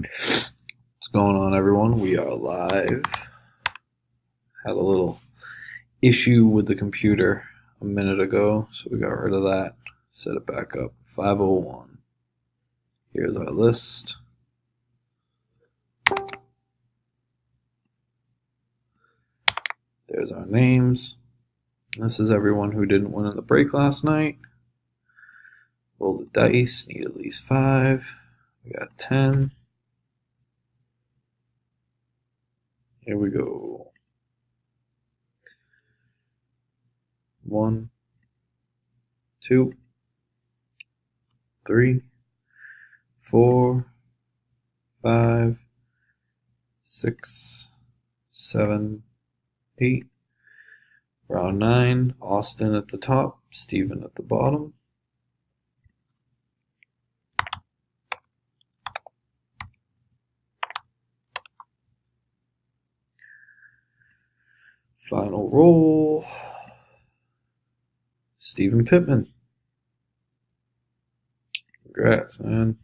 What's going on, everyone? We are live. Had a little issue with the computer a minute ago, so we got rid of that. Set it back up. 501. Here's our list. There's our names. This is everyone who didn't win in the break last night. Roll the dice. Need at least 5. We got 10. Here we go. 1, 2, 3, 4, 5, 6, 7, 8. Round 9. Austin at the top, Steven at the bottom. Final roll. Steven Pittman. Congrats, man.